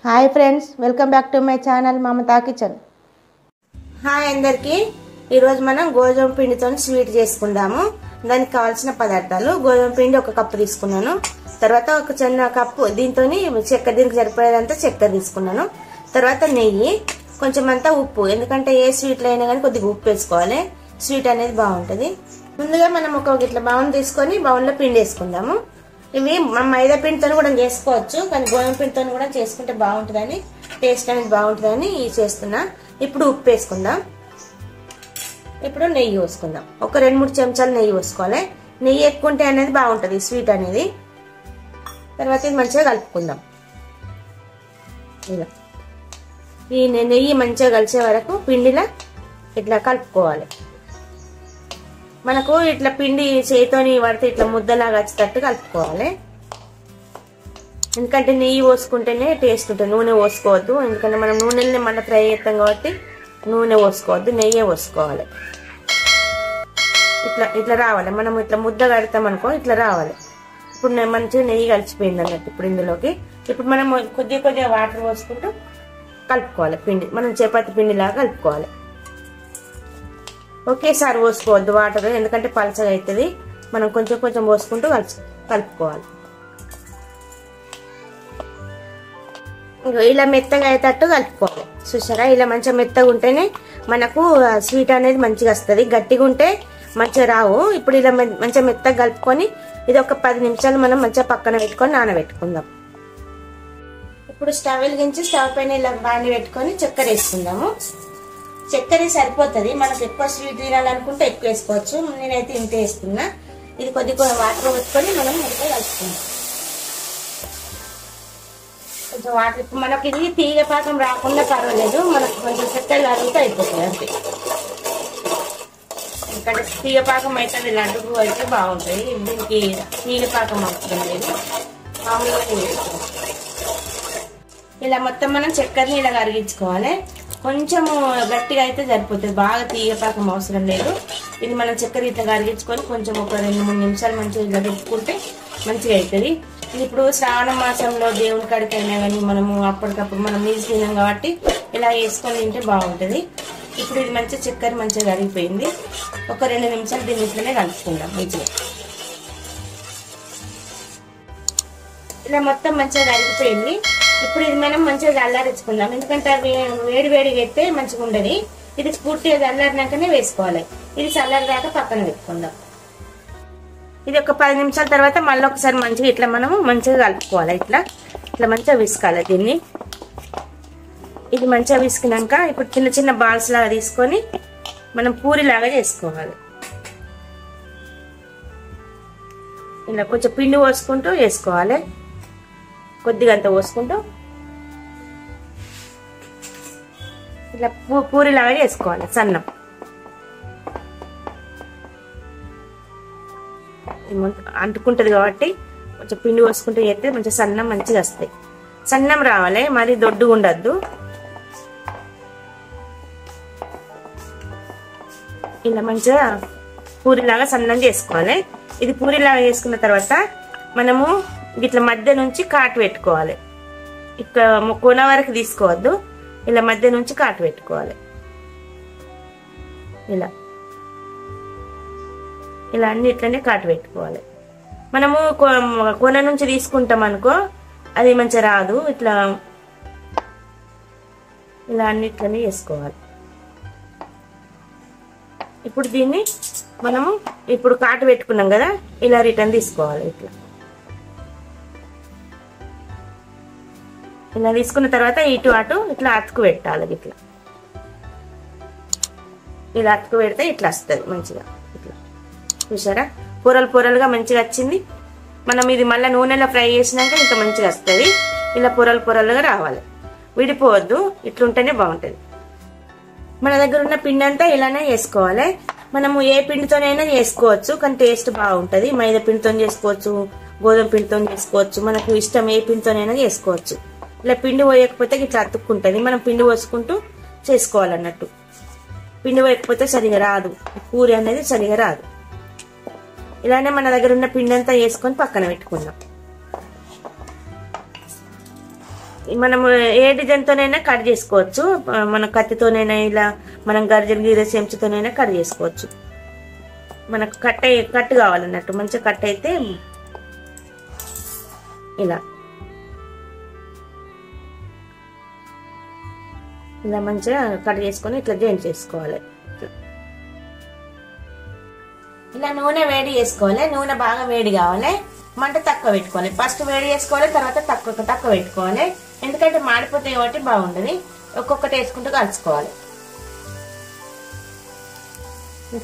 Hi friends, welcome back to my channel Mamata kitchen. Hi అందరికీ. ఈరోజు మనం గోధుమ పిండితో స్వీట్ చేసుకుందాము. దానికి కావాల్సిన పదార్థాలు: గోధుమ పిండి 1 కప్పు తీసుకున్నాను. తర్వాత ఒక చిన్న కప్పు దీంతో చక్కెర, దీనికి సరిపోయేదంతా చక్కెర తీసుకున్నాను. తర్వాత నెయ్యి, కొంచెం అంతా ఉప్పు, ఎందుకంటే ఏ స్వీట్లో అయినా కానీ కొద్దిగా ఉప్పు వేసుకోవాలి, స్వీట్ అనేది బాగుంటుంది. ముందుగా మనం ఒక ఇట్లా బౌల్ తీసుకొని బౌల్లో పిండి వేసుకుందాము. ఇవి మైదా పిండితో కూడా చేసుకోవచ్చు, కానీ గోధుమ పిండితో కూడా చేసుకుంటే బాగుంటుందని, టేస్ట్ అనేది బాగుంటుందని చేస్తున్నా. ఇప్పుడు ఉప్పు వేసుకుందాం. ఇప్పుడు నెయ్యి పోసుకుందాం. ఒక 2-3 చెంచాలు నెయ్యి పోసుకోవాలి. నెయ్యి ఎక్కువ ఉంటే అనేది బాగుంటుంది స్వీట్ అనేది. తర్వాత ఇది మంచిగా కలుపుకుందాం. ఇలా ఈ నెయ్యి మంచిగా కలిసే వరకు పిండిలా ఇట్లా కలుపుకోవాలి. మనకు ఇట్లా పిండి చేతితోని పడితే ఇట్లా ముద్దలాగా వచ్చేటట్టు కలుపుకోవాలి. ఎందుకంటే నెయ్యి పోసుకుంటేనే టేస్ట్ ఉంటుంది, నూనె పోసుకోవద్దు. ఎందుకంటే మనం నూనెల్ని మళ్ళీ ఫ్రై చేస్తాం కాబట్టి నూనె పోసుకోవద్దు, నెయ్యే పోసుకోవాలి. ఇట్లా ఇట్లా రావాలి. మనం ఇట్లా ముద్ద కడతాం అనుకో, ఇట్లా రావాలి. ఇప్పుడు మంచిగా నెయ్యి కలిసిపోయింది అన్నట్టు. ఇప్పుడు ఇందులోకి ఇప్పుడు మనం కొద్దిగా వాటర్ పోసుకుంటూ కలుపుకోవాలి. పిండి మనం చపాతి పిండిలాగా కలుపుకోవాలి. ఒకేసారి పోసుకోవద్దు వాటర్, ఎందుకంటే పలచగా అవుతుంది. మనం కొంచెం కొంచెం పోసుకుంటూ కలుపుకోవాలి. ఇలా మెత్తగా అయ్యేటట్టు కలుపుకోవాలి. చూసారా, ఇలా మంచిగా మెత్తగా ఉంటేనే మనకు స్వీట్ అనేది మంచిగా వస్తుంది. గట్టిగా ఉంటే మంచిగా రావు. ఇప్పుడు ఇలా మంచిగా మెత్తగా కలుపుకొని ఇది ఒక 10 నిమిషాలు మనం మంచిగా పక్కన పెట్టుకొని నానబెట్టుకుందాం. ఇప్పుడు స్టవ్ వెలిగించి స్టవ్ పైన ఇలా బాండి పెట్టుకొని చక్కెర వేసుకుందాము. చక్కెర సరిపోతుంది. మనకు ఎక్కువ స్వీట్ తినాలనుకుంటే ఎక్కువ వేసుకోవచ్చు. నేనైతే ఇంత వేస్తున్నా. ఇది కొద్దిగా వాటర్ పెట్టుకొని మనం మంచిగా కలుపుకుందాం. కొంచెం వాటర్, ఇప్పుడు మనకి ఇది తీగ పాకం రాకుండా పర్వాలేదు, మనకు కొంచెం చక్కెర కరుగుతూ అయిపోతుంది అంతే. ఎందుకంటే తీగ పాకం అయితే లడ్డు అయితే బాగుంటుంది. దీనికి తీగ పాకం అవసరం లేదు, మామూలుగా. ఇలా మొత్తం మనం చక్కెరని ఇలా కరిగించుకోవాలి. కొంచెం గట్టిగా అయితే సరిపోతుంది, బాగా తీగపాకం అవసరం లేదు. ఇది మనం చక్కెర ఇట్లా కరిగించుకొని కొంచెం ఒక 2-3 నిమిషాలు మంచిగా ఇలా తిప్పుకుంటే మంచిగా అవుతుంది. ఇది ఇప్పుడు శ్రావణ మాసంలో దేవుని కాడికి అయినా కానీ మనము అప్పటికప్పుడు మనం నీసు తినాం కాబట్టి ఇలా వేసుకొని తింటే బాగుంటుంది. ఇప్పుడు ఇది మంచిగా చక్కెర మంచిగా కరిగిపోయింది. ఒక 2 నిమిషాలు దీన్ని ఇట్లనే కలుపుకుందాం మంచిగా. ఇలా మొత్తం మంచిగా కరిగిపోయింది. ఇప్పుడు ఇది మనం మంచిగా చల్లారించుకుందాం, ఎందుకంటే అవి వేడిగా అయితే మంచిగా ఉండదు. ఇది పూర్తిగా చల్లారినాకనే వేసుకోవాలి. ఇది చల్లారిదాకా పక్కన పెట్టుకుందాం. ఇది ఒక 10 నిమిషాల తర్వాత మళ్ళీ ఒకసారి మంచిగా ఇట్లా మనము మంచిగా కలుపుకోవాలి. ఇట్లా మంచిగా విసుకాలి దీన్ని. ఇది మంచిగా విసికినాక ఇప్పుడు చిన్న చిన్న బాల్స్ లాగా తీసుకొని మనం పూరిలాగా చేసుకోవాలి. ఇలా కొంచెం పిండి పోసుకుంటూ వేసుకోవాలి, కొద్దిగా అంత పోసుకుంటూ ఇట్లా పూరిలాగా చేసుకోవాలి. సన్నం అంటుకుంటది కాబట్టి కొంచెం పిండి పోసుకుంటూ చేస్తే మంచిగా సన్నం మంచిగా వస్తాయి. సన్నం రావాలి, మరి దొడ్డుగా ఉండద్దు. ఇలా మంచిగా పూరిలాగా సన్నం చేసుకోవాలి. ఇది పూరిలాగా చేసుకున్న తర్వాత మనము ఇట్లా మధ్య నుంచి కాటు పెట్టుకోవాలి. ఇక్కడ కొన వరకు తీసుకోవద్దు, ఇలా మధ్య నుంచి కాటు పెట్టుకోవాలి. ఇలా అన్ని ఇట్లనే కాటు పెట్టుకోవాలి. మనము కొన నుంచి తీసుకుంటాం అనుకో, అది మంచిగా రాదు. ఇలా అన్నిట్లనే చేసుకోవాలి. ఇప్పుడు దీన్ని మనము ఇప్పుడు కాటు పెట్టుకున్నాం కదా, ఇలా రిటర్న్ తీసుకోవాలి. ఇలా తీసుకున్న తర్వాత ఇటు అటు ఇట్లా అతుకు పెట్టాలి. ఇలా అతుకు పెడితే ఇట్లా వస్తుంది మంచిగా. ఇట్లా చూసారా, పొరలుగా మంచిగా వచ్చింది. మనం ఇది మళ్ళీ నూనెలో ఫ్రై చేసినాక ఇంకా మంచిగా వస్తుంది. ఇలా పొరలుగా రావాలి, విడిపోవద్దు. ఇట్లుంటేనే బాగుంటుంది. మన దగ్గర ఉన్న పిండి అంతా ఇలానే చేసుకోవాలి. మనము ఏ పిండితోనైనా చేసుకోవచ్చు, కానీ టేస్ట్ బాగుంటుంది. మైదా పిండితో చేసుకోవచ్చు, గోధుమ పిండితో చేసుకోవచ్చు, మనకు ఇష్టం ఏ పిండితోనైనా చేసుకోవచ్చు. ఇలా పిండి పోయకపోతే ఇట్లా అతుక్కుంటుంది. మనం పిండి పోసుకుంటూ చేసుకోవాలన్నట్టు. పిండి పోయకపోతే సరిగా రాదు, పూరి అనేది సరిగా రాదు. ఇలానే మన దగ్గర ఉన్న పిండి అంతా వేసుకొని పక్కన పెట్టుకుందాం. మనము ఏ డిజైన్తోనైనా కట్ చేసుకోవచ్చు. మన కత్తితోనైనా ఇలా మనం గర్జన్ గీరే చెంచుతోనైనా కట్ చేసుకోవచ్చు. మనకు కట్ కావాలన్నట్టు మంచిగా కట్ అయితే ఇలా ఇలా మంచిగా కట్ చేసుకొని ఇట్లా జాయింట్ చేసుకోవాలి. ఇలా నూనె వేడి చేసుకోవాలి. నూనె బాగా వేడి కావాలి. మంట తక్కువ పెట్టుకోవాలి. ఫస్ట్ వేడి చేసుకోవాలి, తర్వాత తక్కువ పెట్టుకోవాలి. ఎందుకంటే మాడిపోతాయి కాబట్టి బాగుండదు. ఒక్కొక్కటి వేసుకుంటూ కలుసుకోవాలి.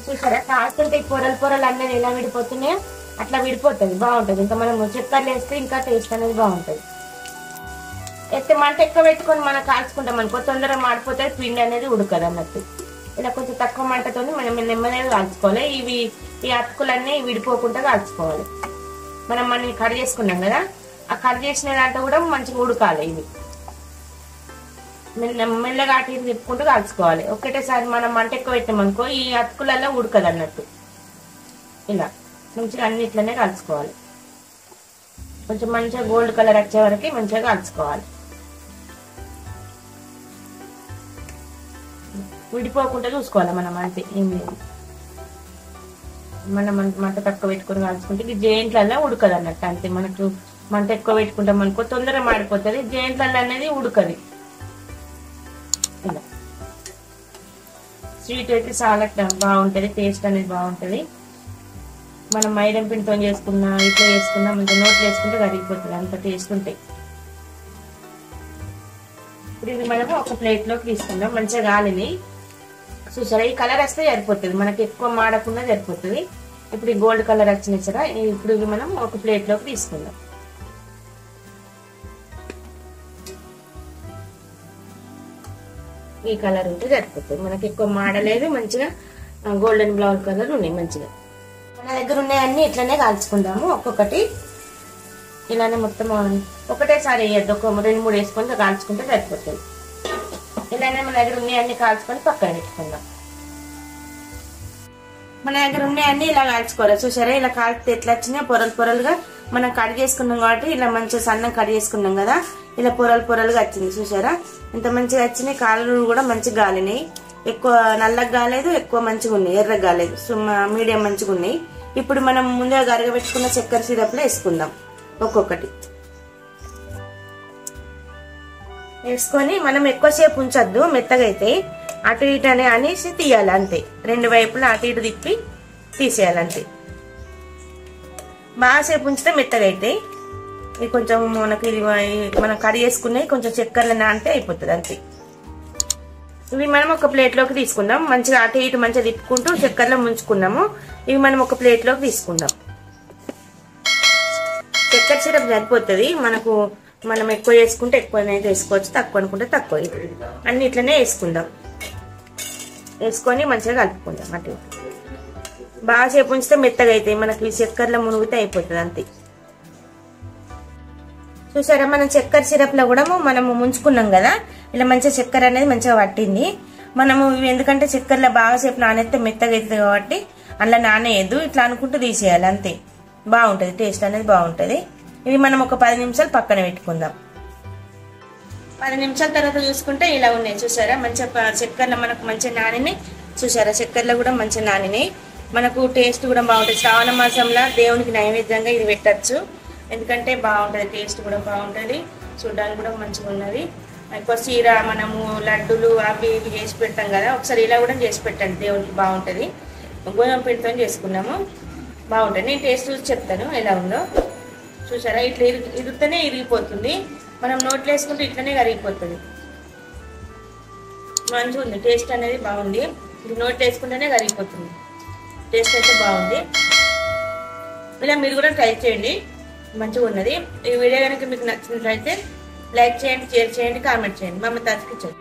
చూసారా కాస్తుంటే పొరలు అన్నీ ఎలా విడిపోతున్నాయో అట్లా విడిపోతుంది, బాగుంటుంది. ఇంకా మనం చక్కెరలు వేస్తే ఇంకా టేస్ట్ అనేది బాగుంటుంది. అయితే మంట ఎక్కువ పెట్టుకొని మనం కాల్చుకుంటాం అనుకో తొందరగా మాడిపోతుంది, పిండి అనేది ఉడకదు అన్నట్టు. ఇలా కొంచెం తక్కువ మంటతో మనం నెమ్మదిగా కాల్చుకోవాలి. ఈ అతుకులన్నీ విడిపోకుండా కాల్చుకోవాలి. మనం కట్ చేసుకున్నాం కదా, ఆ కట్ చేసిన దాంట్లో కూడా మంచిగా ఉడకాలి. ఇవి మెల్లగా అటు ఇటు తిప్పుకుంటూ కాల్చుకోవాలి. ఒకటేసారి మనం మంట ఎక్కువ పెట్టామనుకో ఈ అతుకులలో ఉడకదు అన్నట్టు. ఇలా మంచిగా అన్నిట్లనే కాల్చుకోవాలి. కొంచెం మంచిగా గోల్డ్ కలర్ వచ్చే వరకు మంచిగా కాల్చుకోవాలి. విడిపోకుండా చూసుకోవాలి మనం, అంతే ఏం లేదు. మనం మంట తక్కువ పెట్టుకుని కాల్చుకుంటే ఇది జైంట్లలో ఉడకదు అన్నట్టు. అంతే మనకు మంట ఎక్కువ పెట్టుకుంటాం అనుకో తొందరగా మాడిపోతుంది, జైంట్లలో అనేది ఉడకది. ఇలా స్వీట్ అయితే చాలా బాగుంటది, టేస్ట్ అనేది బాగుంటది. మనం మైదం పిండితో చేసుకున్నా ఇట్లా చేసుకున్నా మంచిగా నోట్లు వేసుకుంటే కరిగిపోతుంది, అంత టేస్ట్ ఉంటాయి. ఇప్పుడు ఇది మనము ఒక ప్లేట్ లోకి తీసుకుందాం. మంచిగా గాలిని చూసారా, ఈ కలర్ వస్తే సరిపోతుంది, మనకి ఎక్కువ మాడకుండా సరిపోతుంది. ఇప్పుడు ఈ గోల్డ్ కలర్ వచ్చినాయి సరే, ఇప్పుడు ఇది మనం ఒక ప్లేట్ లోకి తీసుకుందాం. ఈ కలర్ ఉంటే సరిపోతుంది, మనకి ఎక్కువ మాడలేదు, మంచిగా గోల్డెన్ బ్రౌన్ కలర్ ఉన్నాయి. మంచిగా మన దగ్గర ఉన్నాయన్నీ ఇట్లనే కాల్చుకుందాము. ఒక్కొక్కటి ఇలానే మొత్తం ఒకటేసారి వేయద్దు, ఒక 2-3 వేసుకొని కాల్చుకుంటే సరిపోతుంది. ఇలానే మన దగ్గర ఉన్నాయన్నీ కాల్చుకొని పక్కన పెట్టుకుందాం. మన దగ్గర ఉన్నాయన్నీ ఇలా కాల్చుకోవాలి. చూసారా ఇలా కాల్చితే ఎట్లా వచ్చినాయి పొరలుగా. మనం కట్ చేసుకున్నాం కాబట్టి ఇలా మంచిగా సన్నం కట్ చేసుకున్నాం కదా, ఇలా పొరలుగా వచ్చింది. చూసారా ఇంత మంచిగా వచ్చినాయి. కాళ్ళు కూడా మంచిగా గాలినాయి, ఎక్కువ నల్లగా కాలేదు, ఎక్కువ మంచిగా ఉన్నాయి, ఎర్రగా కాలేదు, మీడియం మంచిగా ఉన్నాయి. ఇప్పుడు మనం ముందుగా గరగబెట్టుకున్న చక్కెర సిరప్లో వేసుకుందాం. ఒక్కొక్కటి వేసుకొని మనం ఎక్కువసేపు ఉంచొద్దు, మెత్తగా అయితే అటు ఇటు అనేసి తీయాలి అంతే. 2 వైపులా అటు ఇటు తిప్పి తీసేయాలంతే. బాగాసేపు ఉంచితే మెత్తగా అయితే ఇది కొంచెం మనకి మనం కడి చేసుకున్నాయి కొంచెం చక్కెరలో నానితే అయిపోతుంది అంతే. ఇవి మనం ఒక ప్లేట్ లోకి తీసుకుందాం. మంచిగా అటు ఇటు మంచిగా తిప్పుకుంటూ చక్కెరలో ముంచుకున్నాము. ఇవి మనం ఒక ప్లేట్ లోకి తీసుకుందాం. చక్కెర సిరప్ సరిపోతుంది మనకు. మనం ఎక్కువ వేసుకుంటే ఎక్కువనైతే వేసుకోవచ్చు, తక్కువ అనుకుంటే తక్కువ. అన్ని ఇట్లనే వేసుకుందాం. వేసుకొని మంచిగా కలుపుకుందాం. అటు బాగా సేపు ఉంచితే మెత్తగా అవుతాయి, మనకి చక్కెరలో మునిగితే అయిపోతుంది అంతే. చూసారా మనం చక్కెర సిరప్ లో కూడా మనము ముంచుకున్నాం కదా, ఇలా మంచిగా చక్కెర అనేది మంచిగా పట్టింది. మనము ఎందుకంటే చక్కెరలో బాగా సేపు నానెత్తే మెత్తగా అవుతుంది కాబట్టి అలా నానేయద్దు, ఇట్లా అనుకుంటూ తీసేయాలి అంతే. బాగుంటది, టేస్ట్ అనేది బాగుంటది. ఇవి మనం ఒక 10 నిమిషాలు పక్కన పెట్టుకుందాం. 10 నిమిషాల తర్వాత చూసుకుంటే ఇలా ఉన్నాయి. చూసారా మంచిగా చక్కెరలో మనకు మంచిగా నానినాయి. చూసారా చక్కెరలో కూడా మంచిగా నానినాయి. మనకు టేస్ట్ కూడా బాగుంటుంది. శ్రావణ మాసంలో దేవునికి నైవేద్యంగా ఇది పెట్టచ్చు, ఎందుకంటే బాగుంటుంది, టేస్ట్ కూడా బాగుంటుంది, చూడడానికి కూడా మంచిగా ఉన్నది. ఎక్కువ సీర మనము లడ్డులు అవి ఇవి చేసి పెడతాం కదా, ఒకసారి ఇలా కూడా చేసి పెట్టండి, దేవునికి బాగుంటుంది. గోధుమ పిండితో చేసుకున్నాము, బాగుంటుంది. నేను టేస్ట్ చూసి చెప్తాను ఎలా ఉందో. చూసారా ఇట్లా ఇరిగితేనే ఇరిగిపోతుంది, మనం నోట్లో వేసుకుంటే ఇట్లనే కరిగిపోతుంది. మంచిగా ఉంది, టేస్ట్ అనేది బాగుంది. ఇది నోట్లో వేసుకుంటేనే కరిగిపోతుంది, టేస్ట్ అయితే బాగుంది. ఇలా మీరు కూడా ట్రై చేయండి, మంచిగా ఉన్నది. ఈ వీడియో కనుక మీకు నచ్చినట్లయితే లైక్ చేయండి, షేర్ చేయండి, కామెంట్ చేయండి. మమ్మల్ని కిచెన్.